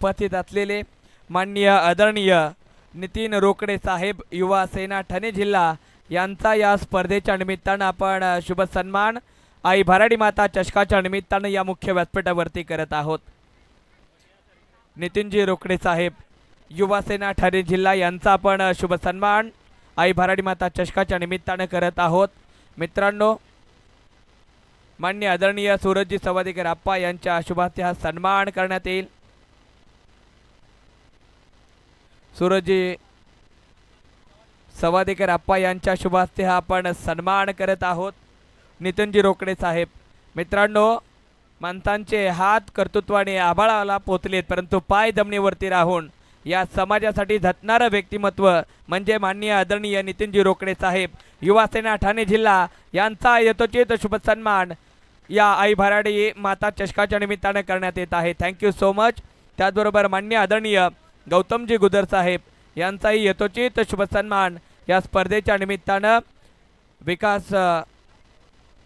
उपस्थित असलेले माननीय आदरणीय नितीन रोकडे साहेब युवा सेना ठाणे जिल्हा यांचा या स्पर्धेच्या निमित्तानं आपण शुभ सन्मान आई भराडी माता चषकाच्या निमित्तानं या मुख्य व्यासपीठावरती करत आहोत। नितीनजी रोकडे साहेब युवा सेना ठाणे जिल्हा यांचा आपण शुभ सन्मान आई भराडी माता चषकाच्या निमित्तानं करत आहोत। मित्रांनो, माननीय आदरणीय सूरजजी सवादेकर आप्पा यांच्या शुभास्ते हा सन्मान करण्यात येईल। सूरजजी सवादेकर आप्पा यांच्या शुभास्ते हा आपण सन्मान करत आहोत। नितीनजी रोकडे साहेब, मित्रांनो, माणसांचे हात कर्तृत्वाने आभाळाला पोचलेत, परंतु पाय जमिनीवरती राहून या समाजासाठी झटणारं व्यक्तिमत्व म्हणजे माननीय आदरणीय नितीनजी रोकडे साहेब युवा सेना ठाणे जिल्हा यांचा यथोचित शुभ सन्मान या आई भराडी माता चषकाच्या निमित्तानं करण्यात येत आहे। Thank you so much. त्याचबरोबर माननीय आदरणीय गौतमजी गुदर साहेब यांचाही यथोचित शुभ सन्मान या स्पर्धेच्या निमित्तानं विकास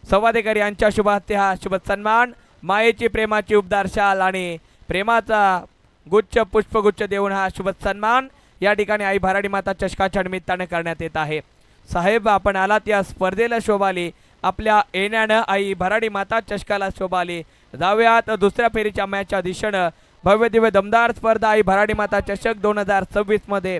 सवादेकर यांच्या शुभास्ते हा शुभ सन्मान मायेची प्रेमाची उबदार शाल आणि प्रेमाचा गुच्छ पुष्पगुच्छ देऊन हा शुभ सन्मान या ठिकाणी आई भराडी माता चषकाच्या निमित्तानं करण्यात येत आहे। साहेब, आपण आलात या स्पर्धेला शोभाली, आपल्या येण्यानं आई भराडी माता चषकाला शोभाली। जाऊयात दुसऱ्या फेरीच्या मॅचच्या दिशेनं। भव्य दिव्य दमदार स्पर्धा आई भराडी माता चषक 2026 मध्ये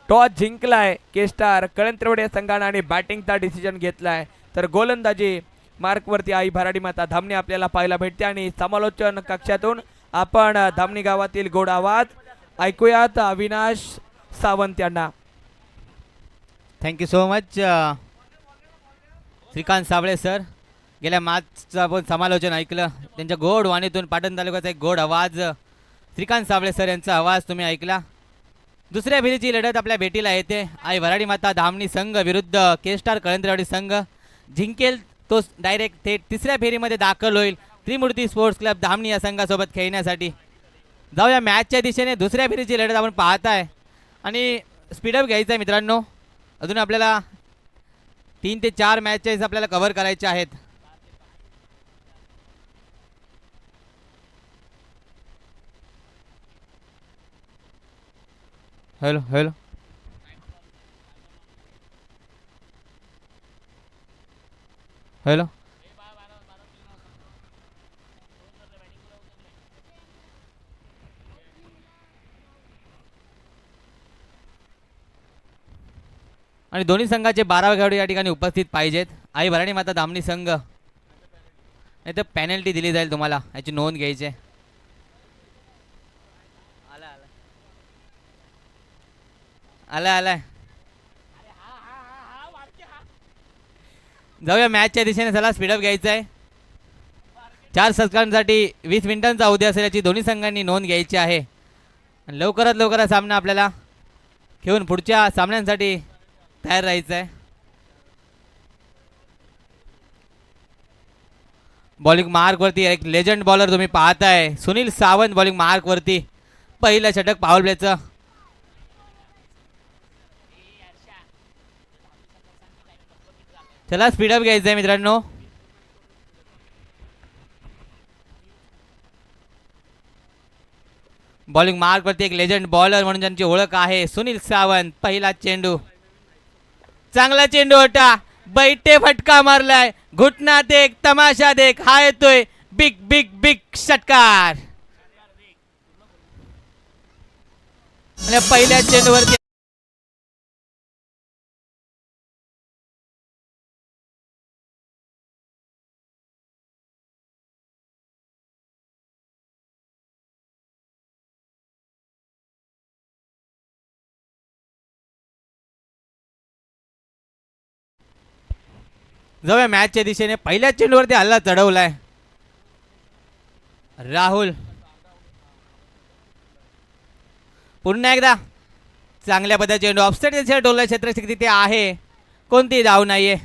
टॉस जिंकलाय के स्टार कळंत्रवडे संघाने आणि बॅटिंगचा डिसिजन घेतलाय, तर गोलंदाजी मार्कवरती आई भराडी माता धामणी आपल्याला पाहायला भेटते। आणि समालोचन कक्षातून आपण धामणी गावातील गोड आवाज ऐकूयात अविनाश सावंत यांना। Thank you so much Shrikant Sable sir, गेल्या मॅचचं आपण समालोचन ऐकलं, त्यांच्या गोड वाणीतून पाटण तालुक्याचा एक गोड आवाज श्रीकांत साबळे सर यांचा आवाज तुम्ही ऐकला। दुसऱ्या फेरीची लढत आपल्या भेटीला येते। आई भराडी माता धामणी संघ विरुद्ध के स्टार कळंत्रवाडी संघ, जिंकेल तो डायरेक्ट थेट तिसऱ्या फेरीमध्ये दाखल होईल त्रिमूर्ती स्पोर्ट्स क्लब धामणी या संघासोबत खेळण्यासाठी। जाऊया मॅचच्या दिशेने। दुसऱ्या फेरीची लढत आपण पाहताय आणि स्पीडअप घ्यायचा आहे मित्रांनो, अजून आपल्याला 3 ते 4 मॅचेस आपल्याला कव्हर करायचे आहेत। हॅलो हॅलो हॅलो आणि दोन्ही संघाचे 12 खेळाडू या ठिकाणी उपस्थित पाहिजेत। आई भराडी माता धामणी संघ, नाही तर पेनल्टी दिली जाईल, तुम्हाला याची नोंद घ्यायची आहे। आलाय जाऊया मॅचच्या दिशेने। चला स्पीडअप घ्यायचा आहे। 4 षटकांसाठी 20 मिनिटांचा अवधी असेल याची दोन्ही संघांनी नोंद घ्यायची आहे। लवकरात लवकर सामना आपल्याला खेळून पुढच्या सामन्यांसाठी तयार राहायचं आहे। बॉलिंग मार्क वरती एक लेजंड बॉलर तुम्ही पाहताय, सुनील सावंत बॉलिंग मार्क वरती, पहिलं षटक पाऊल प्लेचं। चला स्पीडअप घ्यायचं आहे मित्रांनो। बॉलिंग मार्क वरती एक लेजंड बॉलर म्हणून ज्यांची ओळख आहे सुनील सावंत, पहिला चेंडू, चांगला चेंडू होता, बैठे फटका मारलाय, घुटना देख तमाशा देख, हा येतोय बिग बिग बिग षटकार। आणि पहिल्या चेंडूवरती जाऊया मॅचच्या दिशेने। पहिल्या चेंडूवरती हल्ला चढवलाय राहुल, पुन्हा एकदा चांगल्या पद्धतीने चेंडू ऑफसाइड डोला क्षेत्ररक्षक तिथे आहे, कोणती धाव नाहीये।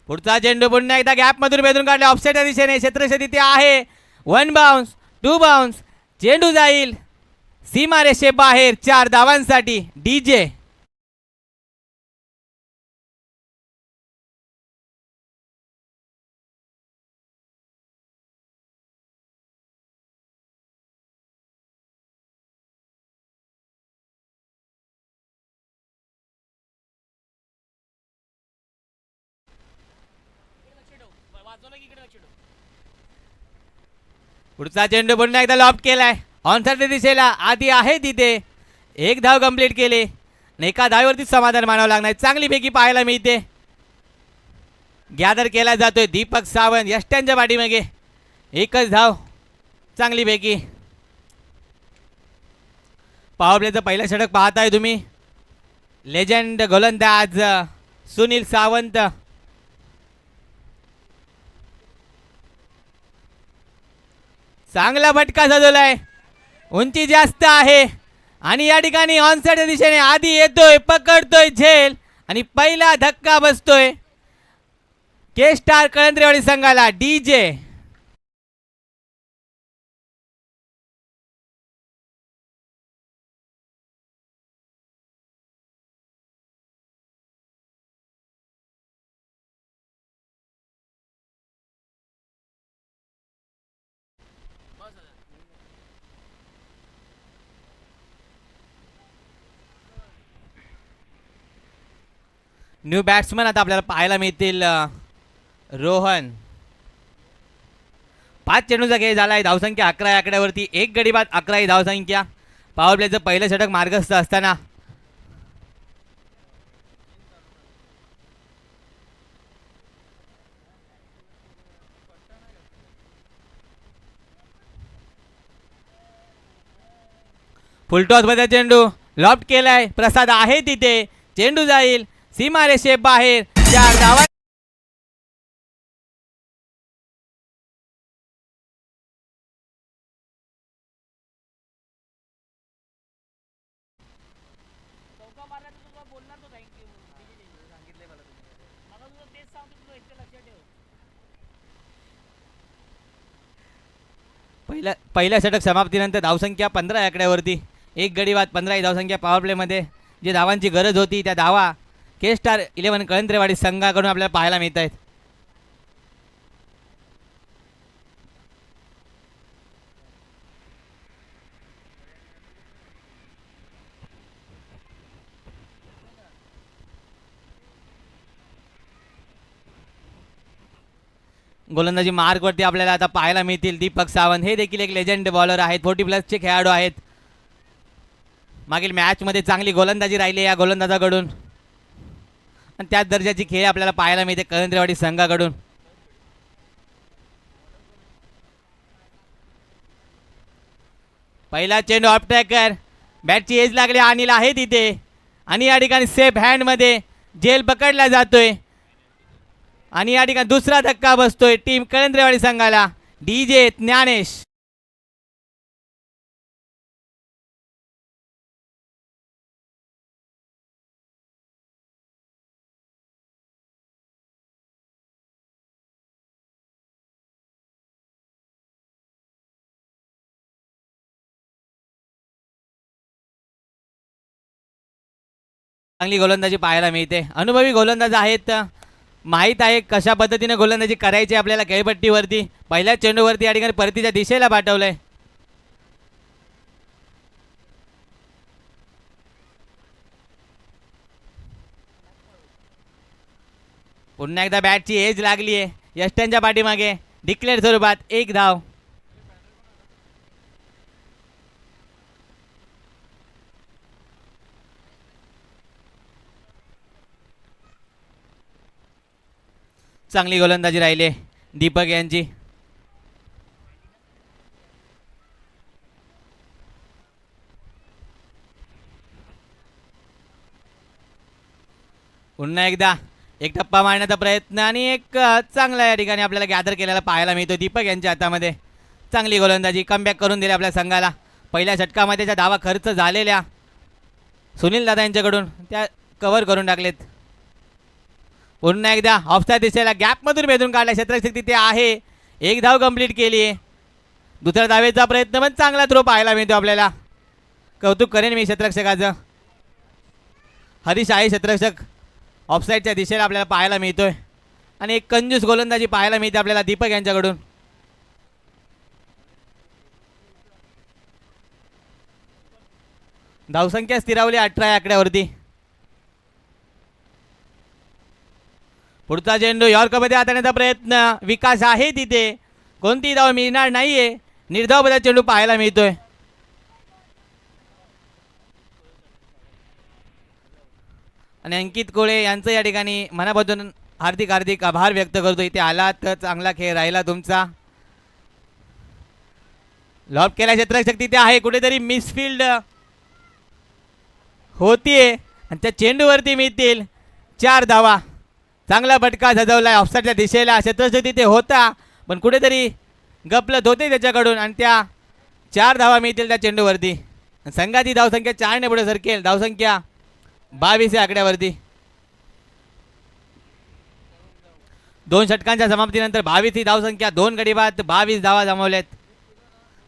पुढचा चेंडू पुन्हा एकदा गॅप मधून बेधून काढले ऑफसाइडच्या दिशेने, क्षेत्ररक्षक तिथे आहे, 1 बाउन्स 2 बाउन्स, चेंडू जाईल सीमारेषे बाहेर 4 धावांसाठी डीजे। पुढचा चेंडू पुन्हा एकदा लॉफ्ट केलाय ऑनसाइड दिशेला आधी आहे तिथे एक धाव कंप्लीट केली आणि एका धावेवरती समाधान मानावं लागणार चांगली पैकी पाहायला मिळते गॅदर केला जातोय दीपक सावंत यष्ट्यांच्या पाठीमागे एकच धाव चांगली पैकी पॉवर प्लेचं पहिलं षटक पाहताय तुम्ही लेजंड गोलंदाज सुनील सावंत चांगला फटका सजवलाय उंची जास्त आहे आणि या ठिकाणी ऑनसाइडच्या दिशेने आधी येतोय पकडतोय झेल आणि पहिला धक्का बसतोय के स्टार कळंत्रेवाडी संघाला डीजे न्यू बॅट्समन आता आपल्याला पाहायला मिळतील रोहन 5 चेंडूचा खेळ झाला आहे धावसंख्या 11 आकड्यावरती एक गडी बाद 11 ही धावसंख्या पॉवर प्लेचं पहिलं षटक मार्गस्थ असताना फुलटॉस मध्ये चेंडू लॉफ्ट केलाय प्रसाद आहे तिथे चेंडू जाईल सीमारेषे बाहेर 4 धावा पहिल्या षटक समाप्तीनंतर धावसंख्या 15 आकड्यावरती एक गडी बाद 15 ही धावसंख्या पॉवर प्लेमध्ये जे धावांची गरज होती त्या धावा के स्टार 11 कळंत्रेवाडी संघाकडून आपल्याला पाहायला मिळत आहेत गोलंदाजी मार्कवरती आपल्याला आता पाहायला मिळतील दीपक सावंत हे देखील एक लेजंड बॉलर आहेत 40+ खेळाडू आहेत मागील मॅचमध्ये चांगली गोलंदाजी राहिली या गोलंदाजाकडून आणि त्याच दर्जाची खेळ आपल्याला पाहायला मिळते कळंत्रेवाडी संघाकडून पहिला चेंडू ऑफ ट्रॅकर बॅटची एज लागली अनिल आहे तिथे आणि या ठिकाणी सेफ हँडमध्ये झेल पकडला जातोय आणि या ठिकाणी दुसरा धक्का बसतोय टीम कळंत्रेवाडी संघाला डीजे ज्ञानेश चांगली गोलंदाजी पाहायला मिळते अनुभवी गोलंदाज आहेत माहीत आहे कशा पद्धतीने गोलंदाजी करायची आपल्याला खेळपट्टीवरती पहिल्या चेंडूवरती या ठिकाणी परतीच्या दिशेला पाठवलंय पुन्हा एकदा बॅटची एज लागली आहे यष्ट्यांच्या पाठीमागे डिक्लेअर स्वरूपात एक धाव चांगली गोलंदाजी राहिली दीपक यांची पुन्हा एकदा एक टप्पा मारण्याचा प्रयत्न आणि एक चांगला या ठिकाणी आपल्याला गॅदर केलेला पाहायला मिळतो दीपक यांच्या हातामध्ये चांगली गोलंदाजी कमबॅक करून दिली आपल्या संघाला पहिल्या षटकामध्ये ज्या धावा खर्च झालेल्या सुनील दादा यांच्याकडून त्या कव्हर करून टाकलेत पुन्हा एकदा ऑफसाइड दिशेला गॅपमधून भेदून काढला क्षेत्ररक्षक तिथे आहे एक धाव कंप्लीट केली आहे दुसऱ्या धावेचा प्रयत्न पण चांगला थ्रो पाहायला मिळतो आपल्याला कौतुक करेन मी क्षेत्ररक्षकाचं हरीश आहे क्षेत्ररक्षक ऑफसाईडच्या दिशेला आपल्याला पाहायला मिळतोय आणि एक कंजूस गोलंदाजी पाहायला मिळते आपल्याला दीपक यांच्याकडून धावसंख्या स्थिरावली 18 आकड्यावरती पुढचा चेंडू यॉर्करमध्ये हाताळण्याचा प्रयत्न, विकास आहे तिथे, कोणतीही धाव मिळणार नाहीये, निर्धावपदा चेंडू पाहायला मिळतोय. आणि अंकित कोळे यांचं या ठिकाणी मनापासून हार्दिक हार्दिक आभार व्यक्त करतो. इथे आलात तर चांगला खेळ राहिला तुमचा. लॉब केला क्षेत्ररक्षक तिथे आहे, कुठेतरी मिसफिल्ड होतीये आणि त्या चेंडूवरती मिळतील 4 धावा. चांगला फटका सजवलाय ऑफसाईडच्या दिशेला. क्षेत्ररक्षक तिथे होता पण कुठेतरी गपलत होते त्याच्याकडून आणि त्या 4 धावा मिळतील त्या चेंडूवरती. संघाची धावसंख्या 4 ने पुढे सरकेल. धावसंख्या 22 या आकड्यावरती. 2 षटकांच्या समाप्तीनंतर 22 ही धावसंख्या, 2 गडी बाद, 22 धावा जमवल्यात.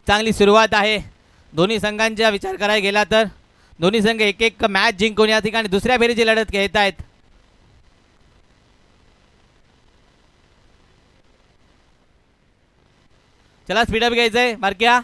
चांगली सुरुवात आहे दोन्ही संघांचा विचार करायला गेला तर. दोन्ही संघ एक एक मॅच जिंकून या ठिकाणी दुसऱ्या फेरीची लढत खेळत आहेत. चला स्पीडअप घ्यायचंय बारक्या.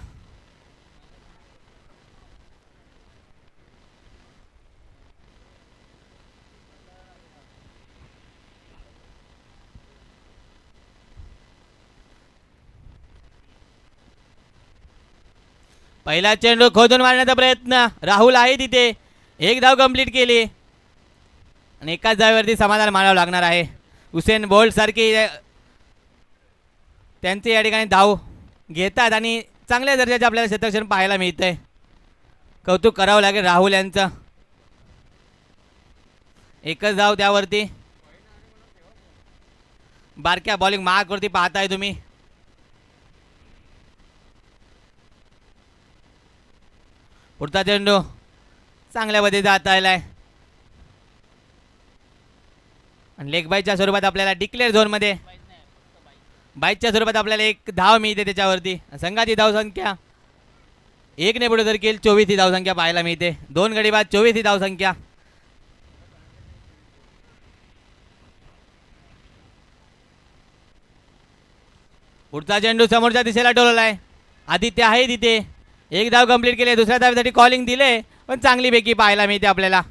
पहिला चेंडू खोदून मारण्याचा प्रयत्न, राहुल आहे तिथे, 1 धाव कंप्लीट केली आणि एकाच धावेवरती समाधान मानावं लागणार आहे. हुसेन बोल्ट सारखी त्यांचे या ठिकाणी धाव घेतात आणि चांगल्या दर्जाचे आपल्याला क्षेत्ररक्षण पाहायला मिळतंय. कौतुक करावं लागेल राहुल यांचं. एकच धाव त्यावरती. बारक्या बॉलिंग मार्कवरती पाहताय तुम्ही. पुढचा चेंडू चांगल्या मध्ये जात आलाय आणि लेग बाईच्या स्वरूपात आपल्याला डिक्लेअर झोनमध्ये बाईच्या स्वरूपात आपल्याला 1 धाव मिळते त्याच्यावरती. संघाची धावसंख्या 1 ने पुढे जर केली 24 ही धावसंख्या पाहायला मिळते. 2 गडी बाद, 24 ही धावसंख्या. पुढचा चेंडू समोरच्या दिशेला डोललाय. आदित्य आहे तिथे, 1 धाव कंप्लीट केले. दुसऱ्या धावेसाठी कॉलिंग दिले पण चांगली पैकी पाहायला मिळते आपल्याला.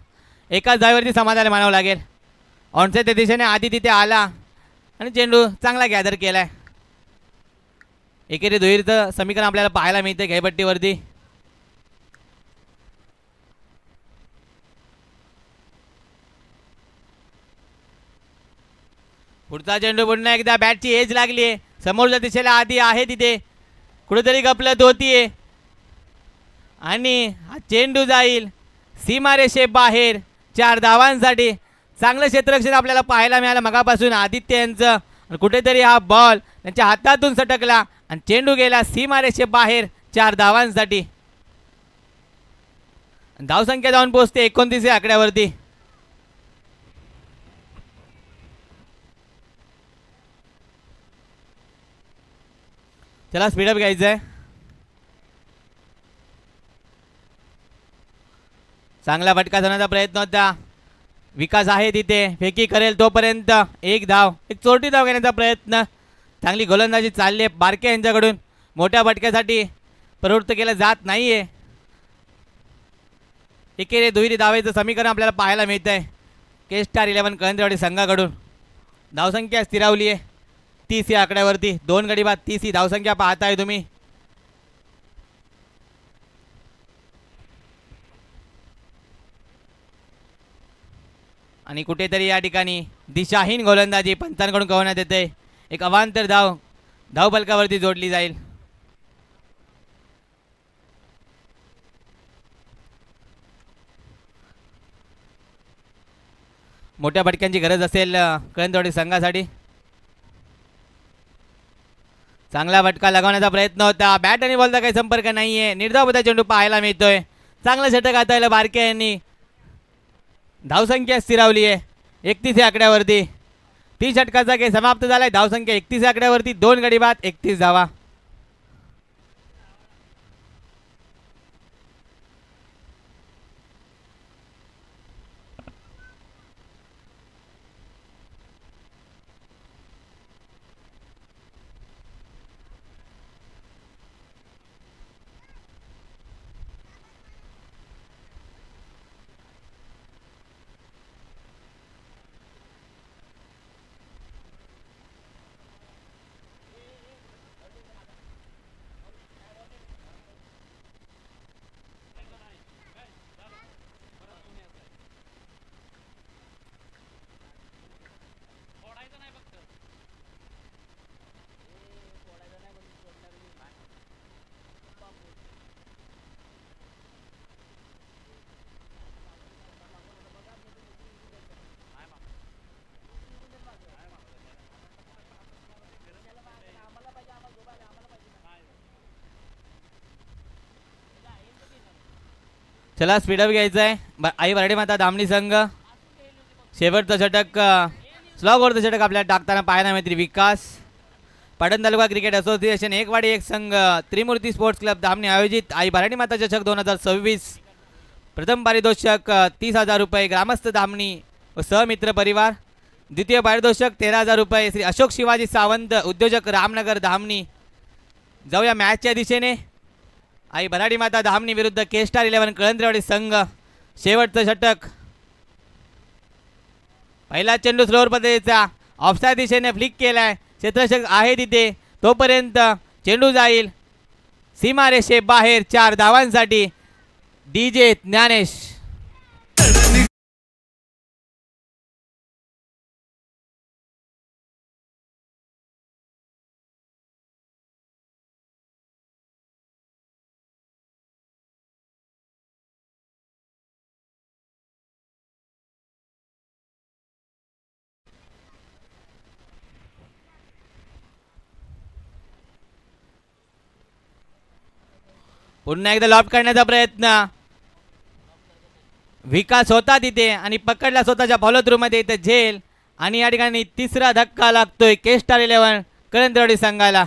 एकाच धावेवरती समाधान मानावं लागेल. ऑनसेटच्या दिशेने आधी तिथे आला आणि चेंडू चांगला गॅदर केलाय. एकेरी दुहेरीचं समीकरण आपल्याला पाहायला मिळते खेळपट्टीवरती. पुढचा चेंडू पुन्हा एकदा बॅटची एज लागली आहे. समोरच्या दिशेला आधी आहे तिथे, कुठेतरी गपलत होतीये आणि हा चेंडू जाईल सीमारेषे बाहेर 4 धावांसाठी. चांगलं क्षेत्ररक्षण आपल्याला पाहायला मिळालं मगापासून आदित्य यांचं. कुठेतरी हा बॉल त्यांच्या हातातून सटकला आणि चेंडू गेला सीमारेषे बाहेर 4 धावांसाठी. धावसंख्या जाऊन पोहोचते 29 या आकड्यावरती. चला स्पीडअप घ्यायचंय. चांगला फटका जाण्याचा प्रयत्न होता. विकास आहे तिथे, फेकी करेल तोपर्यंत 1 धाव, एक चोरटी धाव घेण्याचा प्रयत्न. चांगली गोलंदाजी चालली आहे बारके यांच्याकडून. मोठ्या फटक्यासाठी प्रवृत्त केलं जात नाहीये. एकेरी दुहेरी धावेचं समीकरण आपल्याला पाहायला मिळत आहे के स्टार 11 कळंदवाडी संघाकडून. धावसंख्या स्थिरावली आहे 30 या आकड्यावरती. 2 गडी बाद, 30 ही धावसंख्या पाहताय तुम्ही. आणि कुठेतरी या ठिकाणी दिशाहीन गोलंदाजी पंचांकडून कळवण्यात येते. एक अवांतर धाव धावफलकावरती जोडली जाईल. मोठ्या फटक्यांची गरज असेल कळंदवाडी संघासाठी. चांगला फटका लगावण्याचा प्रयत्न होता. बॅट आणि बॉलचा काही संपर्क नाहीये. निर्धावपदा चेंडू पाहायला मिळतोय. चांगलं षटक हाताळलं बारके यांनी. धावसंख्या स्थिरावली आहे 31 या आकड्यावरती. 30 षटकाचा खेळ समाप्त झालाय. धावसंख्या 31 या आकड्यावरती. 2 गडी बाद, 31 धावा. चला स्पीडअप घ्यायचं आहे. आई बराडी माता धामणी संघ. शेवटचं षटक स्लॉगवरचं षटक आपल्याला टाकताना पाहायला मिळतील विकास. पाटण तालुका क्रिकेट असोसिएशन एकवाडी एक संघ त्रिमूर्ती स्पोर्ट्स क्लब धामणी आयोजित आई बराडी माता चषक 2026. प्रथम पारितोषिक 30,000 रुपये ग्रामस्थ धामणी व सहमित्र परिवार. द्वितीय पारितोषिक 13,000 रुपये श्री अशोक शिवाजी सावंत उद्योजक रामनगर धामणी. जाऊया मॅचच्या दिशेने. आई बराडी माता धामणी विरुद्ध के स्टार 11 कळंद्रेवाडी संघ. शेवटचं षटक. पहिला चेंडू स्लोअर पद्धतीचा ऑफसाईड दिशेने फ्लिक केलाय. क्षेत्ररक्षक आहे तिथे तोपर्यंत चेंडू जाईल सीमारेषे बाहेर. 4 धावांसाठी डीजे ज्ञानेश. पुन्हा एकदा लॉब करण्याचा प्रयत्न. विकास होता तिथे आणि पकडला स्वतःच्या फॉलो थ्रू मध्ये इथे झेल. आणि या ठिकाणी तिसरा धक्का लागतोय के स्टार 11 कळंद्रेवाडी संघाला.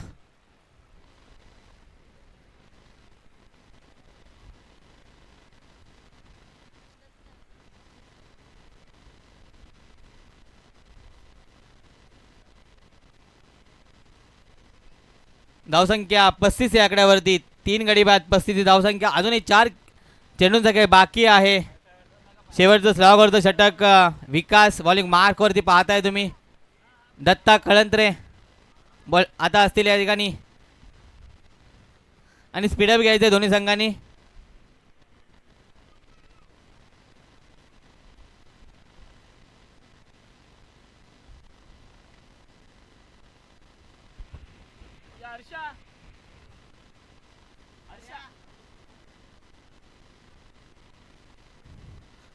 धावसंख्या 35 या आकड्यावरती. 3 गडी बाद 35 धावसंख्या. अजूनही 4 चेंडूंचा काही बाकी आहे. शेवटचं स्लॉगवरचं षटक विकास. बॉलिंग मार्कवरती पाहताय तुम्ही दत्ता कळंत्रे. बॉल आता असतील या ठिकाणी आणि स्पीडअप घ्यायचं दोन्ही संघांनी.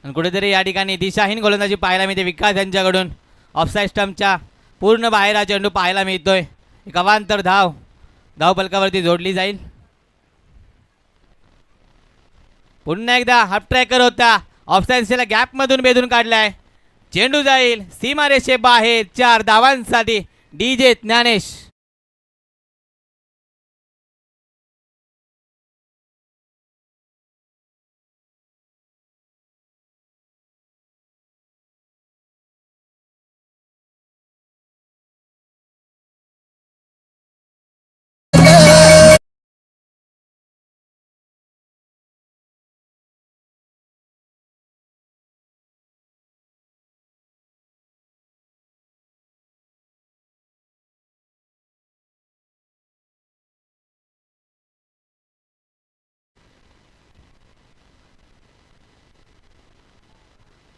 आणि कुठेतरी या ठिकाणी दिशाहीन गोलंदाजी पाहायला मिळते विकास यांच्याकडून. ऑफसाईड स्टंपच्या पूर्ण बाहेर हा चेंडू पाहायला मिळतोय. एक अवांतर धाव फलकावरती जोडली जाईल. पुन्हा एकदा हाफ ट्रॅकर होता. ऑफसाईडला गॅप मधून बेधून काढलाय. चेंडू जाईल सीमारेषे बाहेर. 4 धावांसाठी डीजे ज्ञानेश.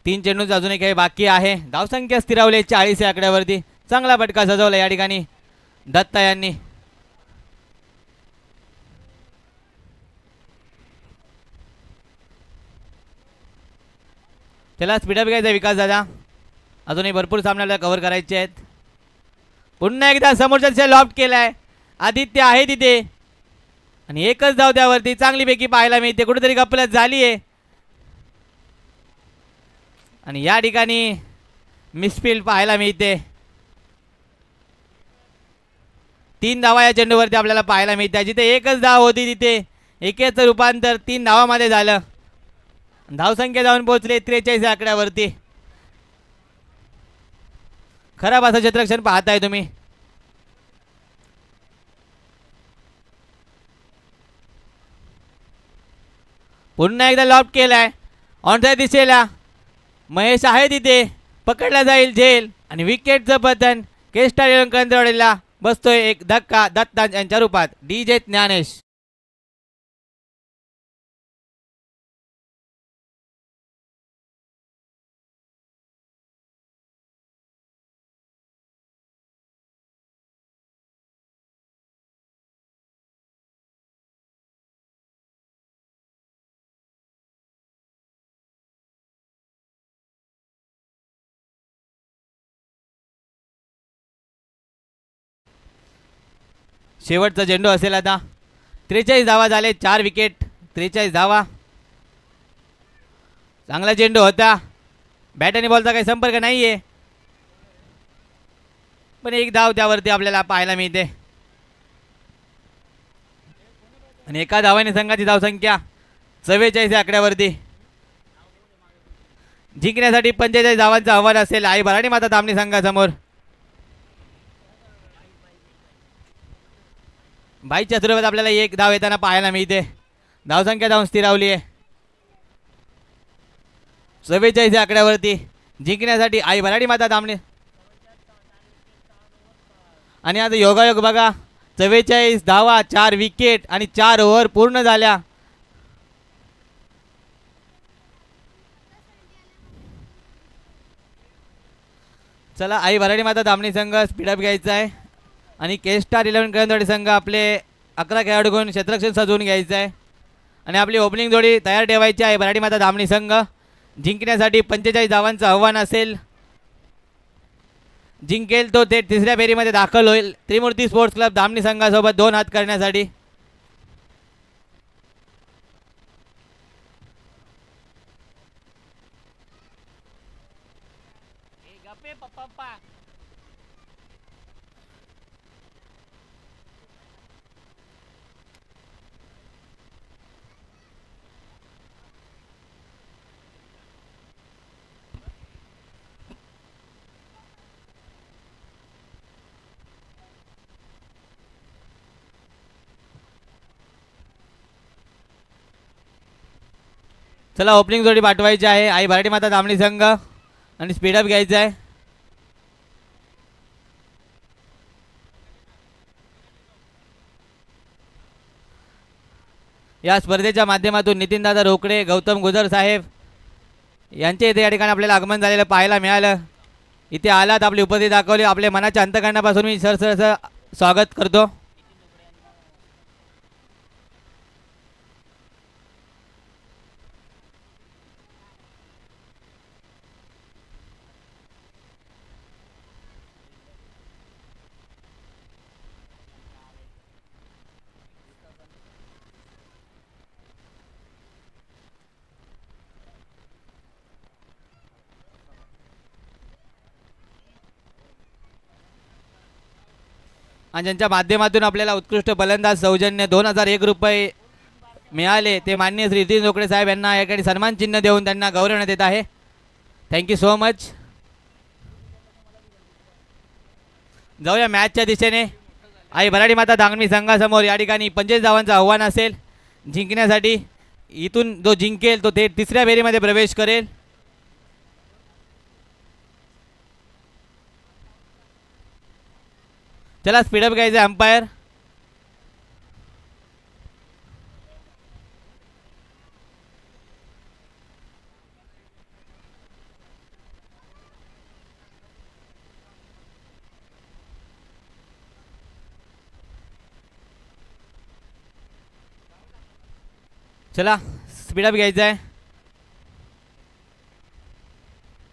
तीन चेंडूंचे अजूनही काही बाकी आहे. धावसंख्या स्थिरावली 40 या आकड्यावरती. चांगला फटका सजवला या ठिकाणी दत्ता यांनी. त्याला स्पीडअप घ्यायचा विकास दादा. अजूनही भरपूर सामन्याला कव्हर करायचे आहेत. पुन्हा एकदा समोरच्या दिशेला लॉफ्ट केलाय. आदित्य आहे तिथे आणि एकच धाव त्यावरती चांगलीपैकी पाहायला मिळते. कुठेतरी गप्पलत झाली आहे आणि या ठिकाणी मिसफील्ड पाहायला मिळते. 3 धावा या चेंडूवरती आपल्याला पाहायला मिळते. जिथे एकच धाव होती तिथे एकेचं रूपांतर 3 धावामध्ये झालं. धावसंख्या जाऊन पोहोचले 43 या आकड्यावरती. खराब असं क्षेत्ररक्षण पाहताय तुम्ही. पुन्हा एकदा लॉफ्ट केलाय ऑनसाइड दिशेला. महेश आहे तिथे पकडला जाईल झेल आणि विकेटचं पतन के स्टार 11 कळंद्रेवाडीला बसतोय. एक धक्का दत्ता यांच्या रूपात डीजे ज्ञानेश. शेवटचा चेंडू असेल आता. 43 धावा झाले. 4 विकेट 43 धावा. चांगला चेंडू होता. बॅट आणि बॉलचा काही संपर्क नाही आहे, पण एक धाव त्यावरती आपल्याला पाहायला मिळते. आणि एका धावाने संघाची धावसंख्या 44 या आकड्यावरती. जिंकण्यासाठी 45 धावांचं आव्हान असेल आई भराडी माता धामणी संघासमोर. बाईच्या सुरुवात आपल्याला एक धाव येताना पाहायला मिळते. धावसंख्या धावून स्थिरावली आहे 44 या आकड्यावरती. जिंकण्यासाठी आई भराडी माता धामणी. आणि आता योगायोग बघा, 44 धावा, 4 विकेट आणि 4 ओव्हर पूर्ण झाल्या. चला, आई भराडी माता धामणी संघ स्पीडअप घ्यायचा आहे आणि के स्टार 11 करंजवाडी संघ आपले 11 खेळाडू घेऊन क्षेत्ररक्षण सजवून घ्यायचं आहे. आणि आपली ओपनिंग जोडी तयार ठेवायची आहे. भराडी माता धामणी संघ जिंकण्यासाठी 45 धावांचं आव्हान असेल. जिंकेल तो ते तिसऱ्या फेरीमध्ये दाखल होईल त्रिमूर्ती स्पोर्ट्स क्लब धामणी संघासोबत 2 हात करण्यासाठी. चला, ओपनिंग जोडी पाठवायची आहे आई भराडी माता धामणी संघ आणि स्पीडअप घ्यायचा आहे. या स्पर्धेच्या माध्यमातून नितीनदादा रोकडे, गौतम गुजर साहेब यांचे इथे या ठिकाणी आपल्याला आगमन झालेलं पाहायला मिळालं. इथे आलात, आपली उपस्थिती दाखवली, आपल्या मनाच्या अंतकरणापासून मी सरसर स्वागत करतो. आणि ज्यांच्या माध्यमातून आपल्याला उत्कृष्ट फलंदाज सौजन्य 2001 रुपये मिळाले ते माननीय श्री नितीन रोकडे साहेब यांना या ठिकाणी सन्मान चिन्ह देऊन त्यांना गौरवण्यात येत आहे. Thank you so much. जाऊया मॅचच्या दिशेने. आई भराडी माता धामणी संघासमोर या ठिकाणी 45 धावांचं आव्हान असेल. जिंकण्यासाठी इथून जो जिंकेल तो थेट तिसऱ्या फेरीमध्ये प्रवेश करेल. चला, स्पीडअप घ्यायचं अंपायर. चला, स्पीडअप घ्यायचं आहे.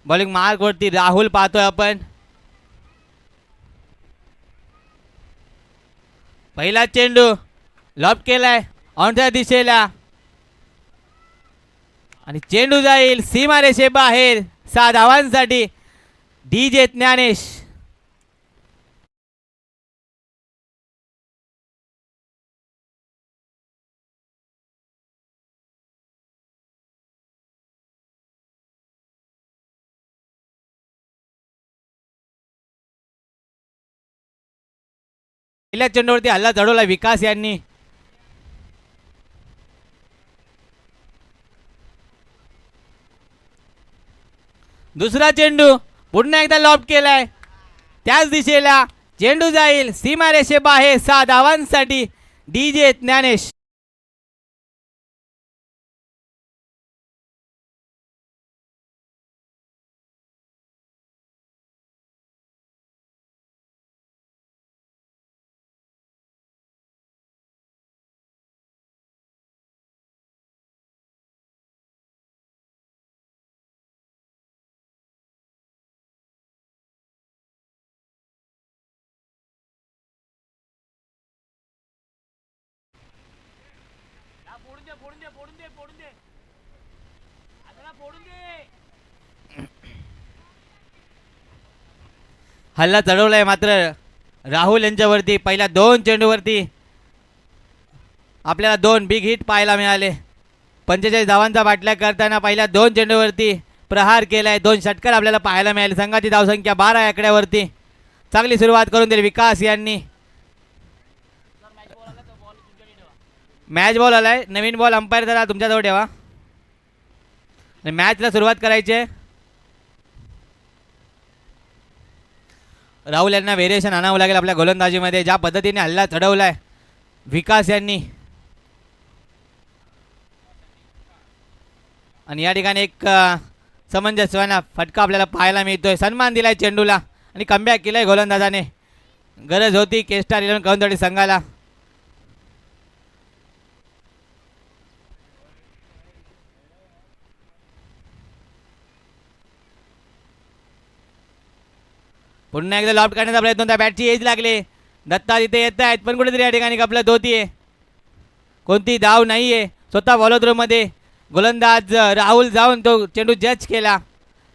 बॉलिंग मार्क वरती राहुल पाहतोय आपण. पहिला चेंडू लॉब केलाय ऑनच्या दिशेला आणि चेंडू जाईल सीमारेषे बाहेर 6 धावांसाठी. DJ ज्ञानेश. पहिल्या चेंडूवरती हल्ला चढवला विकास यांनी. दुसरा चेंडू पुन्हा एकदा लॉब केलाय त्याच दिशेला. चेंडू जाईल सीमारेषे बाहेर 6 धावांसाठी. DJ ज्ञानेश. हल्ला चढवलाय मात्र राहुल यांच्यावरती पहिल्या 2 चेंडूवरती आपल्याला 2 बिग हिट पाहायला मिळाले. 45 धावांचा बाटल्या करताना पहिल्या 2 चेंडूवरती प्रहार केलाय. 2 षटकार आपल्याला पाहायला मिळाले. संघाची धावसंख्या 12 आकड्यावरती. चांगली सुरुवात करून दिली विकास यांनी. मॅच बॉल आलाय. नवीन बॉल अंपायर जरा तुमच्याजवळ ठेवा. मॅचला सुरुवात करायची आहे. राहुल यांना व्हेरिएशन आणावं लागेल आपल्या गोलंदाजीमध्ये. ज्या पद्धतीने हल्ला चढवलाय विकास यांनी आणि या ठिकाणी एक समंजसपणा फटका आपल्याला पाहायला मिळतोय. सन्मान दिलाय चेंडूला आणि कमबॅक केलाय गोलंदाजाने. गरज होती केस्टार 11 कवंतवाडी संघाला. पुन्हा एकदा लॉफ्ट करण्याचा प्रयत्न होता. बॅटची एज लागली. दत्ता तिथे येत आहेत पण कुठेतरी या ठिकाणी कपलत होतीये. कोणती धाव नाहीये. स्वतः वॉलोद्रोमध्ये गोलंदाज राहुल जाऊन तो चेंडू जज केला.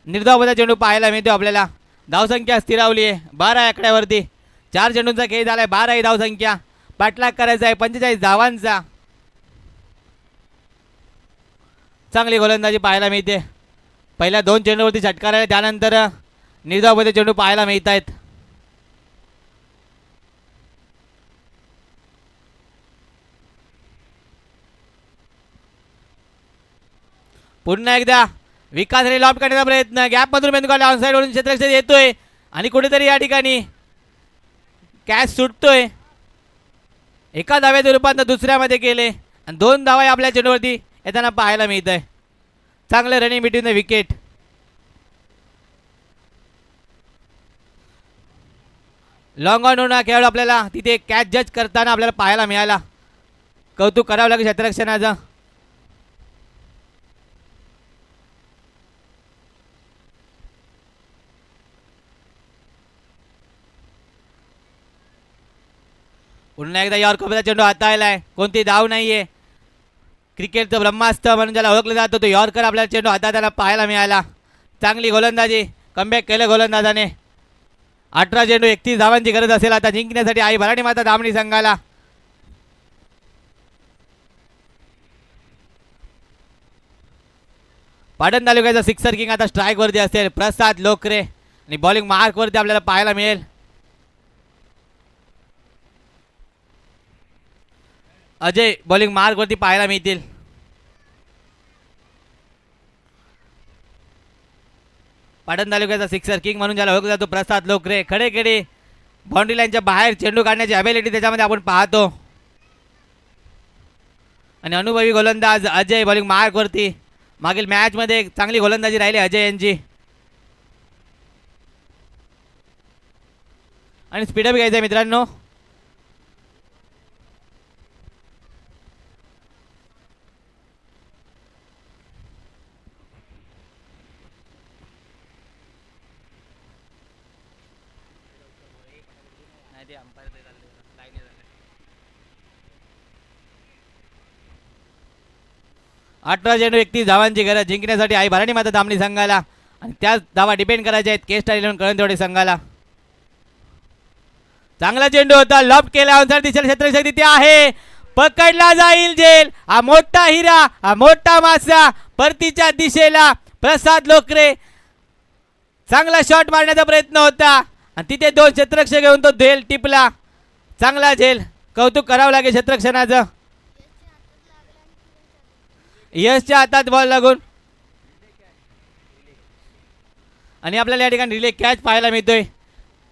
निर्धावचा चेंडू पाहायला मिळतो आपल्याला. धावसंख्या स्थिरावली आहे 12 आकड्यावरती. 4 चेंडूंचा खेळ झालाय. 12 ही धावसंख्या. पाठलाग करायचा आहे 45 धावांचा. चांगली गोलंदाजी पाहायला मिळते. पहिल्या 2 चेंडूवरती षटकार आले त्यानंतर निर्धावमध्ये चेंडू पाहायला मिळत आहेत. पुन्हा एकदा विकासने लॉफ्ट करण्याचा प्रयत्न. गॅपमधून मेंदू काढला. ऑन साईडवरून क्षेत्ररक्षक येतोय आणि कुठेतरी या ठिकाणी कॅच सुटतोय. एका धाव्याच्या रूपात दुसऱ्यामध्ये केले आणि 2 धावा आपल्या चेंडूवरती येताना पाहायला मिळत आहे. चांगलं running between the wicket. Long on होणार खेळाडू आपल्याला तिथे कॅच जज करताना आपल्याला पाहायला मिळाला. कौतुक करावं लागेल क्षेत्ररक्षणाचं. पुन्हा एकदा यॉर्करचा चेंडू हाताळलाय. कोणती धाव नाहीये. क्रिकेटचं ब्रह्मास्त्र म्हणून ज्याला ओळखलं जातं तो यॉर्कर आपल्याला चेंडू हाताळताना पाहायला मिळाला. चांगली गोलंदाजी. कमबॅक केलं गोलंदाजाने. 18 चेंडू 31 धावांची गरज असेल आता जिंकण्यासाठी आई भराडी माता धामणी संघाला. पाटण तालुक्याचा सिक्सर किंग आता स्ट्राईक वरती असेल. प्रसाद लोकरे आणि बॉलिंग मार्क वरती आपल्याला पाहायला मिळेल. अजय बॉलिंग मार्क वरती पाहायला मिळतील. पाटण तालुक्याचा सिक्सर किंग म्हणून ज्याला ओळखला जातो प्रसाद लोकरे. खडेखेडे बाउंड्री लाईनच्या बाहेर चेंडू काढण्याची अबिलिटी त्याच्यामध्ये आपण पाहतो. आणि अनुभवी गोलंदाज अजय बॉलिंग मार्क वरती. मागील मॅचमध्ये चांगली गोलंदाजी राहिली अजय यांची. आणि स्पीडअप घ्यायचं आहे मित्रांनो. अठरा चेंडू 31 धावांची गरज जिंकण्यासाठी आई भराडी माता धामणी संघाला. आणि त्याच धावा डिपेंड करायच्या आहेत केस्टार 11 कळंदवाडी संघाला. चांगला चेंडू होता. लॉफ्ट केला. दिशेला क्षेत्ररक्षक तिथे आहे. पकडला जाईल झेल. हा मोठा हिरा. हा मोठा मासा परतीच्या दिशेला. प्रसाद लोकरे चांगला शॉट मारण्याचा प्रयत्न होता आणि तिथे 2 क्षेत्ररक्षक घेऊन तो झेल टिपला. चांगला झेल. कौतुक करावं लागेल क्षेत्ररक्षणाचं. यशच्या हातात बॉल लागून आणि आपल्याला या ठिकाणी रिले कॅच पाहायला मिळतोय.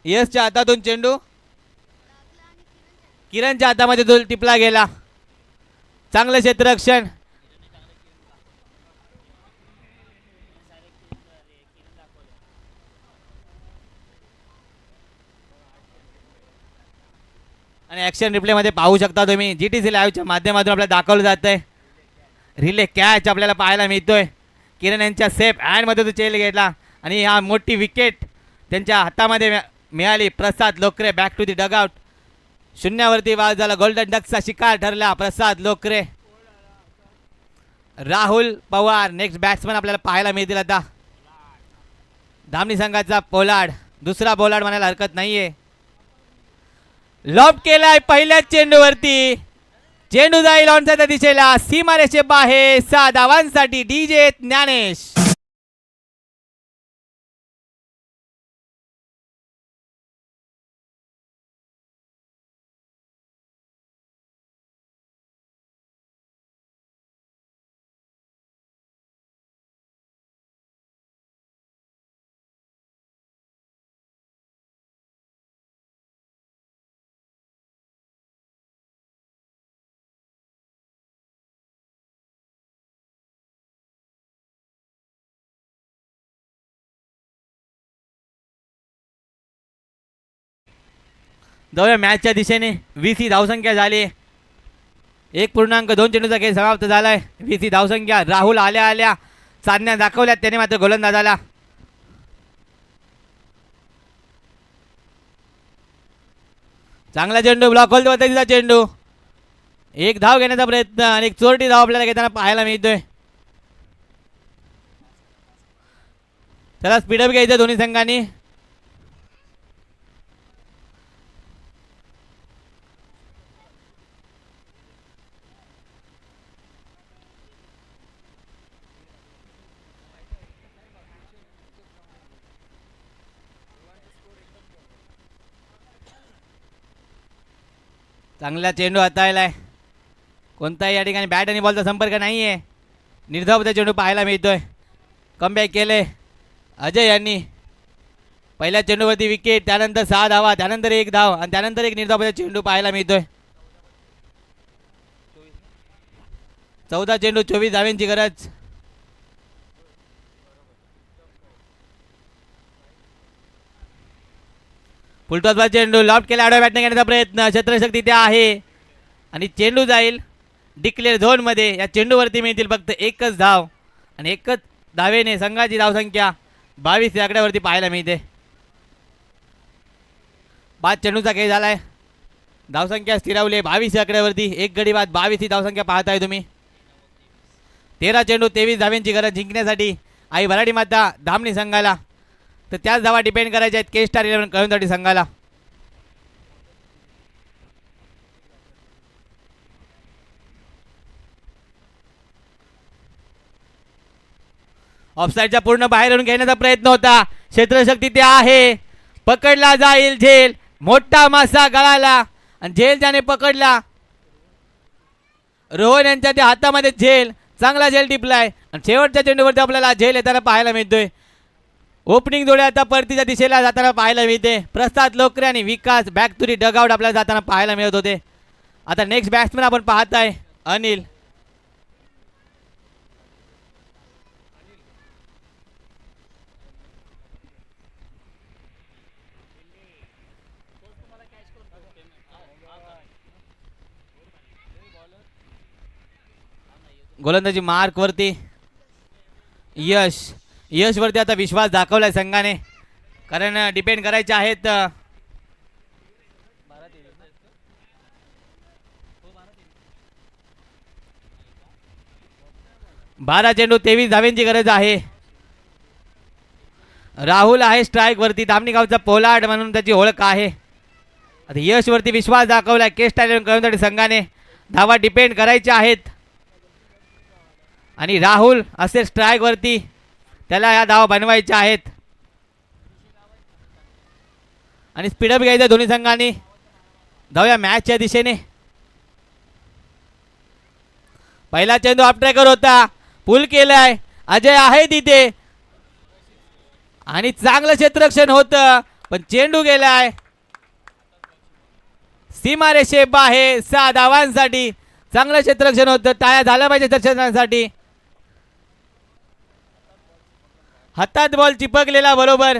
यशच्या हातातून चेंडू किरणच्या हातामध्ये तो टिपला गेला. चांगलं क्षेत्ररक्षण. आणि ॲक्शन रिप्लेमध्ये पाहू शकता तुम्ही. GTC लाईव्हच्या माध्यमातून आपल्याला दाखवलं जात आहे. रिले कॅच आपल्याला पाहायला मिळतोय. किरण यांच्या सेफ हँडमध्ये तो चेल घेतला आणि हा मोठी विकेट त्यांच्या हातामध्ये मिळाली. Prasad Lokare back to the dugout. शून्यावरती बाद झाला. गोल्डन डकचा शिकार ठरला प्रसाद लोकरे. राहुल पवार नेक्स्ट बॅट्समन आपल्याला पाहायला मिळतील आता. धामणी संघाचा पोलार्ड, दुसरा पोलार्ड म्हणायला हरकत नाहीये. लॉब केलाय पहिल्याच चेंडूवरती. चेंडू जाईल ऑनसाईडच्या दिशेला, सीमारेषे बाहेर. 6 धावांसाठी डीजे ज्ञानेश. जाऊया मॅचच्या दिशेने. 20 ही धावसंख्या झाली. 1.2 चेंडूचा खेळ समाप्त झालाय. 20 ही धावसंख्या. राहुल आल्या आल्या साधण्या दाखवल्यात त्याने मात्र गोलंदाजाला. चांगला चेंडू, ब्लॉक होल पद्धतीचा चेंडू. एक धाव घेण्याचा प्रयत्न आणि एक चोरटी धाव आपल्याला घेताना पाहायला मिळतोय. त्याला स्पीडअप घ्यायचं दोन्ही संघांनी. चांगला चेंडू हाताळलाय. कोणताही या ठिकाणी बॅट आणि बॉलचा संपर्क नाहीये. निर्धावता चेंडू पाहायला मिळतोय. कमबॅक केले अजय यांनी. पहिल्या चेंडूवरती विकेट, त्यानंतर 6 धावा, त्यानंतर 1 धाव आणि त्यानंतर एक निर्धावता चेंडू पाहायला मिळतोय. 14 चेंडू 24 धावांची गरज. फुलटॉसचा चेंडू लॉफ्ट केला. आडव्या बॅटने घेण्याचा प्रयत्न. क्षेत्रशक्ती त्या आहे आणि चेंडू जाईल डिक्लेअर झोनमध्ये. या चेंडूवरती मिळतील फक्त एकच धाव आणि एकच धावेने संघाची धावसंख्या 22 या आकड्यावरती पाहायला मिळते. 5 चेंडूचा खेळ झालाय. धावसंख्या स्थिरावली 22 या आकड्यावरती. एक गडी बाद 22 ही धावसंख्या पाहताय तुम्ही. 13 चेंडू 23 धाव्यांची गरज जिंकण्यासाठी आई भराडी माता धामणी संघाला. तर त्याच धावा डिपेंड करायच्या आहेत के स्टार 11 कळवणसाठी संघाला. ऑफसाईडच्या पूर्ण बाहेर येऊन घेण्याचा प्रयत्न होता. क्षेत्रशक्ती ते आहे. पकडला जाईल झेल. मोठा मासा गळाला आणि झेल ज्याने पकडला. रोहन यांच्या त्या हातामध्ये झेल. चांगला झेल टिपलाय आणि शेवटच्या चेंडूवरती आपल्याला झेल येताना पाहायला मिळतोय. ओपनिंग जोड्या आता परतीच्या दिशेला जाताना पाहायला मिळते. प्रसाद लोकरे आणि विकास बॅक टू दी डगआउट आपल्याला जाताना पाहायला मिळत होते. आता नेक्स्ट बॅट्समॅन आपण पाहताय अनिल. गोलंदाजी मार्क वरती यश. यश वरती आता विश्वास दाखवलाय संघाने, कारण डिपेंड करायचे आहेत. 12 चेंडू 23 धाव्यांची गरज आहे. राहुल आहे स्ट्राईक वरती. धामणी गावचा पोलार्ड म्हणून त्याची ओळख आहे. आता यश वरती विश्वास दाखवलाय के स्टार कळवणसाठी संघाने. धावा डिपेंड करायच्या आहेत आणि राहुल असे स्ट्राईक वरती. त्याला या धावा बनवायच्या आहेत आणि स्पीडअप घ्यायचं दोन्ही संघांनी. धावूया मॅचच्या दिशेने. पहिला चेंडू ऑफ ट्रॅकर होता. पुल केलाय. अजय आहे तिथे आणि चांगलं क्षेत्ररक्षण होतं, पण चेंडू गेलाय सीमारेषे बाहेर. 6 धावांसाठी चांगलं क्षेत्ररक्षण होतं. टाळ्या झाल्या पाहिजे क्षेत्ररक्षणासाठी. हातात बॉल चिपकलेला बरोबर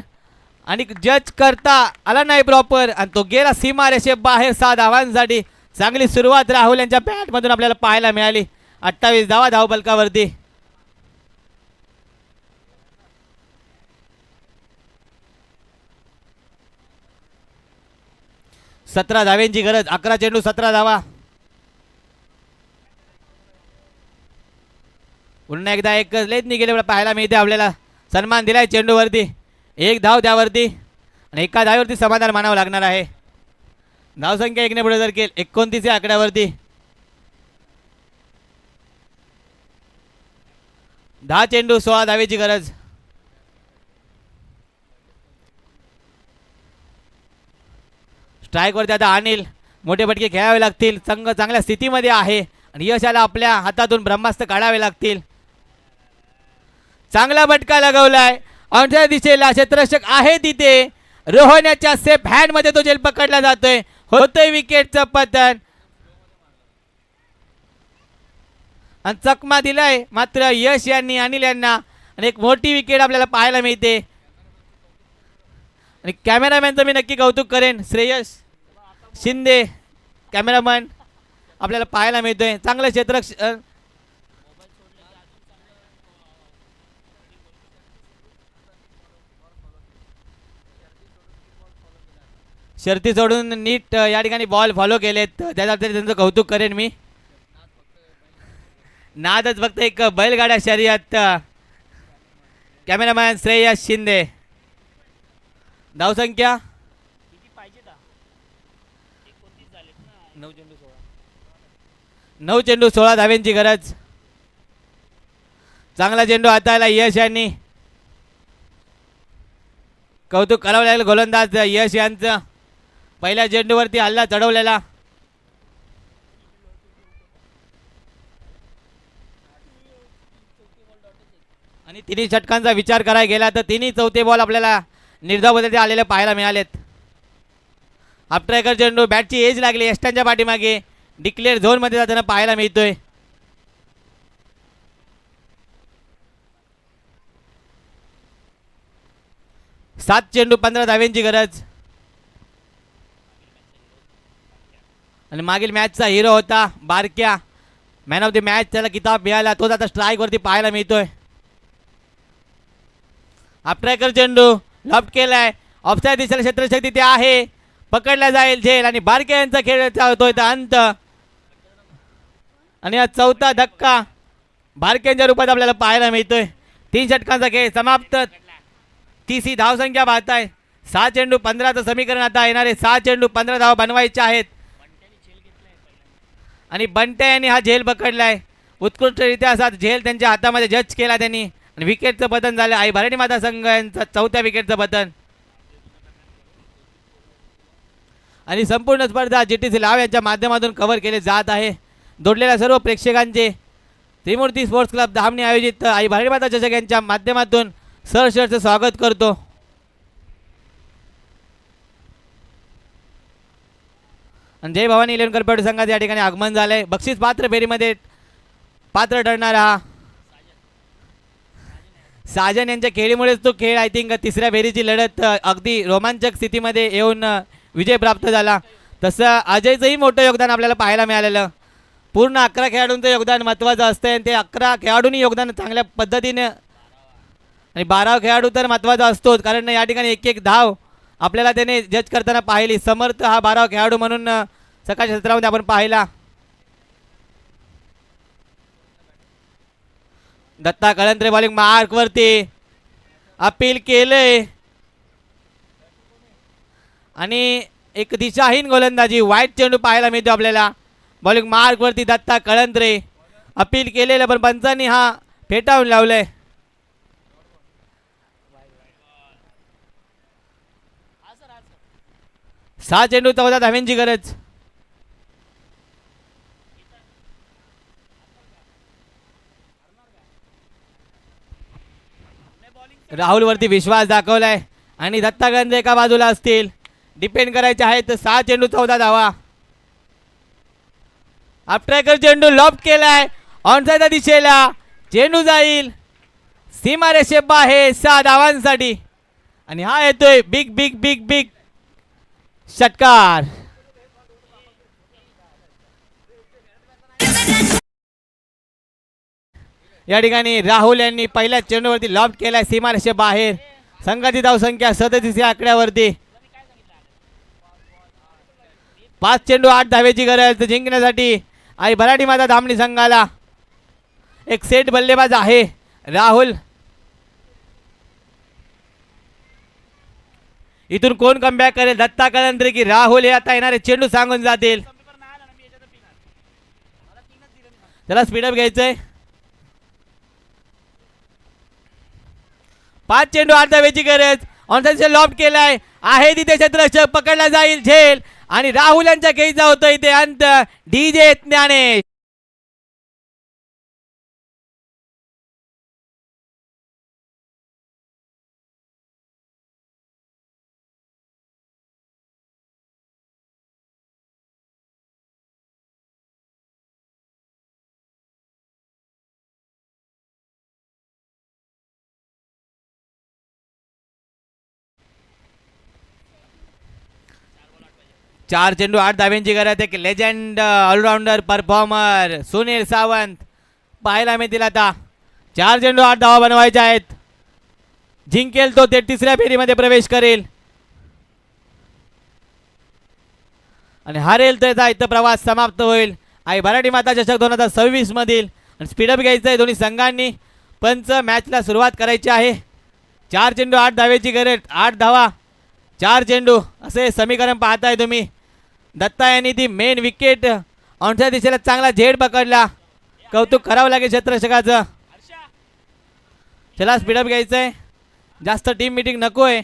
आणि जज करता आला नाही प्रॉपर आणि तो गेला सीमारेषे बाहेर. 6 धावांसाठी चांगली सुरुवात राहुल यांच्या बॅटमधून आपल्याला पाहायला मिळाली. 28 धावा धावफलकावरती. सतरा धाव्यांची गरज. 11 चेंडू 17 धावा. पुन्हा एकदा एक लेत निघेले पाहायला मिळते आपल्याला. सन्मान दिलाय चेंडूवरती. एक धाव त्यावरती आणि एका धावेवरती समाधान मानावं लागणार आहे. धावसंख्या एकने पुढे जर केल 29 या आकड्यावरती. 10 चेंडू 16 धावेची गरज. स्ट्राईक वरती आता अनिल. मोठे फटके खेळावे लागतील. संघ चांगल्या स्थितीमध्ये आहे आणि यशाला आपल्या हातातून ब्रह्मास्त्र काढावे लागतील. चांगला फटका लगवलाय. ऑनच्या दिशेला क्षेत्ररक्षक आहे तिथे. रोहण्याच्या सेफ हँड मध्ये तो झेल पकडला जातोय. होतोय विकेटचं पतन आणि चकमा दिलाय मात्र यश यांनी अनिल यांना आणि एक मोठी विकेट आपल्याला पाहायला मिळते. आणि कॅमेरामॅनचं मी नक्की कौतुक करेन. श्रेयस शिंदे कॅमेरामॅन आपल्याला पाहायला मिळतोय. चांगलं क्षेत्ररक्षण. शर्ती सोडून नीट या ठिकाणी बॉल फॉलो केलेत त्यासाठी त्यांचं कौतुक करेन मी. नादच फक्त एक बैलगाड्या शर्यत. कॅमेरामॅन श्रेयस शिंदे. धावसंख्या 9 चेंडू 16 धाव्यांची गरज. चांगला चेंडू हाताळला यश यांनी. कौतुक करावं लागेल गोलंदाज यश यांचं. पहिल्या चेंडूवरती हल्ला चढवलेला. आणि तिन्ही षटकांचा विचार करायला गेला तर तिन्ही चौथे बॉल आपल्याला निर्धावमध्ये आलेले पाहायला मिळालेत. अपट्रॅकर चेंडू. बॅटची एज लागली यष्टांच्या पाठीमागे. डिक्लेअर झोन मध्ये जाताना पाहायला मिळतोय. सात चेंडू 15 धाव्यांची गरज. आणि मागील मॅचचा हिरो होता बारक्या. मॅन ऑफ द मॅच त्याला किताब मिळाला. तोच आता स्ट्राईक वरती पाहायला मिळतोय. अपट्रॅकर चेंडू लॉफ्ट केलाय. ऑफसाईड दिशेला क्षेत्ररक्षक तिथे आहे. पकडला जाईल झेल आणि बारक्या यांचा खेळ होतोय तर अंत. आणि हा चौथा धक्का बारक्यांच्या रूपात आपल्याला पाहायला मिळतोय. 3 षटकांचा खेळ समाप्त. 30 धावसंख्या पाहताय. 6 चेंडू 15चं समीकरण आता येणारे 6 चेंडू 15 धाव बनवायचे आहेत. आणि बंट्या यांनी हा झेल पकडलाय. उत्कृष्टरित्या असा झेल त्यांच्या हातामध्ये जज केला त्यांनी आणि विकेटचं पतन झालं. आई भरणी माता संघ यांचं चौथ्या विकेटचं पतन. आणि संपूर्ण स्पर्धा GTC लाव यांच्या माध्यमातून कव्हर केले जात आहे. जोडलेल्या सर्व प्रेक्षकांचे त्रिमूर्ती स्पोर्ट्स क्लब धामणी आयोजित आई भरणी माता चषक यांच्या माध्यमातून सहर्ष स्वागत करतो. आणि जय भवानी इलेवन करपेट संघाचे या ठिकाणी आगमन झालंय. बक्षीस पात्र फेरीमध्ये पात्र ठरणार हा साजन यांच्या खेळीमुळेच तो खेळ आय थिंक तिसऱ्या फेरीची लढत अगदी रोमांचक स्थितीमध्ये येऊन विजय प्राप्त झाला. तसं अजयचंही मोठं योगदान आपल्याला पाहायला मिळालेलं. पूर्ण 11 खेळाडूंचं योगदान महत्त्वाचं असतं आणि ते 11 खेळाडूंनी योगदान चांगल्या पद्धतीने आणि 12 खेळाडू तर महत्त्वाचा असतोच कारण या ठिकाणी एक एक धाव आपल्याला त्याने जज करताना पाहिली. समर्थ हा 12 खेळाडू म्हणून सकाळच्या सत्रामध्ये आपण पाहिला. दत्ता कळंत्रे बॉलिंग मार्क वरती अपील केलंय आणि एक दिशाहीन गोलंदाजी वाईट चेंडू पाहायला मिळतो आपल्याला. बॉलिंग मार्क वरती दत्ता कळंत्रे अपील केलेलं पण पंचांनी हा फेटाळून लावलंय. सहा चेंडू 14 धाव्यांची गरज. राहुल वरती विश्वास दाखवलाय आणि दत्ता कळंत्रे एका बाजूला असतील. डिपेंड करायचे आहेत 6 चेंडू 14 धावा. अपट्रॅकर चेंडू लॉफ्ट केलाय ऑनसाईडच्या दिशेला. चेंडू जाईल सीमारेषे बाहेर 6 धावांसाठी आणि हा येतोय बिग बिग बिग बिग षटकार. या ठिकाणी राहुल यांनी पहिल्या चेंडूवरती लॉफ्ट केलाय सीमारेषे बाहेर. संघाची धावसंख्या 37 या आकड्यावरती. 5 चेंडू 8 धावेची गरज जिंकण्यासाठी आई भराडी माता धामणी संघाला. एक सेट बल्लेबाज आहे राहुल. इथून कोण कमबॅक करेल, दत्ता कळंत्रे की राहुल हे आता येणारे चेंडू सांगून जातील. त्याला स्पीडअप घ्यायचंय. 5 चेंडू 8 धावेची गरज. ऑनसाइड लॉफ्ट केलाय, आहे तिथे क्षेत्ररक्षक, पकडला जाईल झेल आणि राहुल यांच्या खेळीचा होतो इथे अंत. डीजे ज्ञानेश. चार चेंडू 8 धाव्यांची गरज. एक legend allrounder performer Sunil Sawant पाहायला मिळतील आता. 4 चेंडू 8 धावा बनवायच्या आहेत. जिंकेल तो ते तिसऱ्या फेरीमध्ये प्रवेश करेल आणि हारेल तर इथं प्रवास समाप्त होईल. आई भराडी माता चषक 2026 मधील. आणि स्पीडअप घ्यायचं आहे दोन्ही संघांनी. पंच मॅचला सुरुवात करायची आहे. 4 चेंडू 8 धावेची गरज. 8 धावा 4 चेंडू असे समीकरण पाहताय तुम्ही. दत्ता यांनी ती मेन विकेट ऑनच्या दिशेला चांगला झेड पकडला. कौतुक करावं लागेल क्षेत्ररक्षकाचं. चला स्पीडअप घ्यायचंय, जास्त टीम मीटिंग नकोय.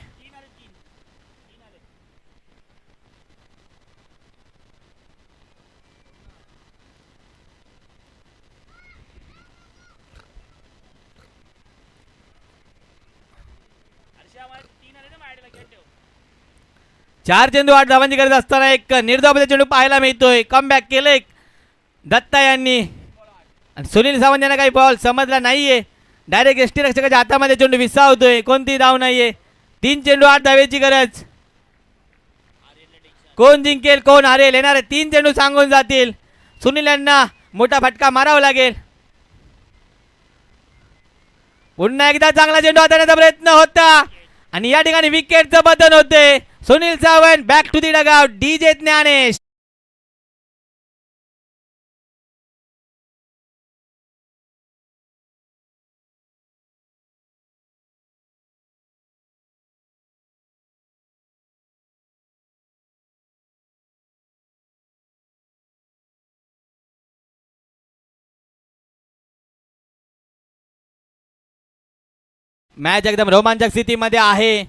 चार चेंडू 8 धावांची गरज असताना एक निर्धावमध्ये चेंडू पाहायला मिळतोय. कमबॅक केलंय दत्ता यांनी आणि सुनील सावंत यांना काही बॉल समजला नाहीये. डायरेक्ट एसटी रक्षकाच्या हातामध्ये चेंडू विसावतोय. कोणती धाव नाहीये. 3 चेंडू 8 धावेची गरज. कोण जिंकेल कोण हारेल येणारे 3 चेंडू सांगून जातील. सुनील यांना मोठा फटका मारावा लागेल. पुन्हा एकदा चांगला चेंडू हाताळण्याचा प्रयत्न होता आणि या ठिकाणी विकेटचं बदल होते. Sunil Sawant back to the dugout. DJ Dnyanesh. Match एकदम रोमांचक स्थितीमध्ये आहे.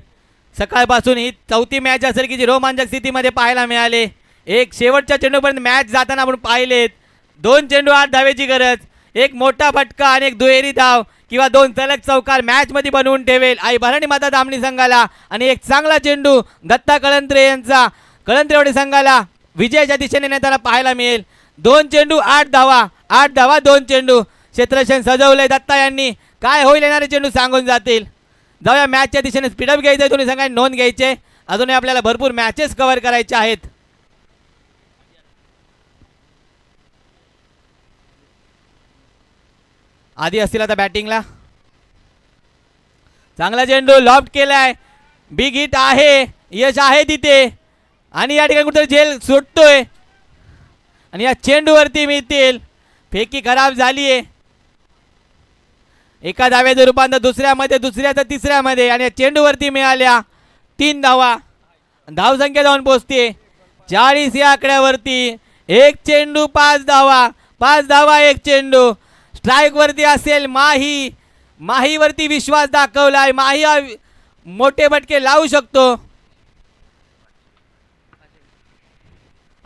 सकाळपासून ही चौथी मॅच असेल की जी रोमांचक स्थितीमध्ये पाहायला मिळाले. एक शेवटच्या चेंडूपर्यंत मॅच जाताना आपण पाहिलेत. 2 चेंडू 8 धावेची गरज. एक मोठा फटका आणि एक दुहेरी धाव किंवा 2 सलग चौकार मॅचमध्ये बनवून ठेवेल आई भराडी माता दामणी संघाला. आणि एक चांगला चेंडू दत्ता कळंत्रे यांचा कळंत्रेवाडी संघाला विजयाच्या दिशेने नेताना पाहायला मिळेल. 2 चेंडू 8 धावा. 8 धावा 2 चेंडू. क्षेत्ररक्षण सजवलंय दत्ता यांनी. काय होईल येणारे चेंडू सांगून जातील. जाऊया मॅचच्या दिशेने. स्पीडअप घ्यायचं आहे. दोन्ही संघांनी नोंद घ्यायचे. अजूनही आपल्याला भरपूर मॅचेस कव्हर करायचे आहेत. आधी असतील आता बॅटिंगला. चांगला चेंडू लॉफ्ट केलाय. बिग हिट आहे. यश आहे तिथे आणि या ठिकाणी कुठे झेल सुटतोय आणि या चेंडूवरती मिळतील. फेकी खराब झाली आहे. एका धाव्याचं रूपांतर दुसऱ्यामध्ये, दुसऱ्याचं तिसऱ्यामध्ये आणि या चेंडूवरती मिळाल्या 3 धावा. धावसंख्या जाऊन पोहोचते 40 या आकड्यावरती. 1 चेंडू 5 धावा. 5 धावा 1 चेंडू. स्ट्राईक वरती असेल माही. माहीवरती विश्वास दाखवलाय. माही मोठे फटके लावू शकतो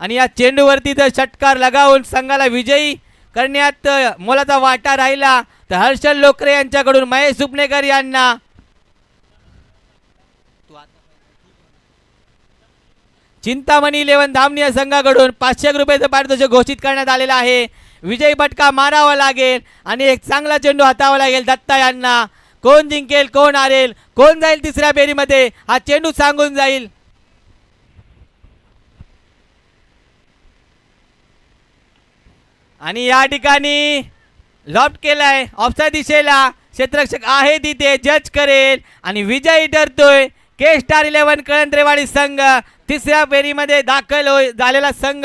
आणि या चेंडूवरती जर षटकार लगावून संघाला विजयी करण्यात मोलाचा वाटा राहिला तर हर्षल लोकरे यांच्याकडून महेश सुपनेकर यांना चिंतामणी 11 धामणी या संघाकडून 500 रुपयाचं पारितोषिक घोषित करण्यात आलेलं आहे. विजयी फटका मारावा लागेल आणि एक चांगला चेंडू हातावा लागेल दत्ता यांना. कोण जिंकेल कोण हारेल कोण जाईल तिसऱ्या फेरीमध्ये हा चेंडू सांगून जाईल. आणि या ठिकाणी लॉफ्ट केलाय ऑफसाइड दिशेला. क्षेत्ररक्षक आहे तिथे जज करेल आणि विजयी ठरतोय के स्टार 11 कळंत्रेवाडी संघ. तिसऱ्या फेरीमध्ये दाखल झालेला संघ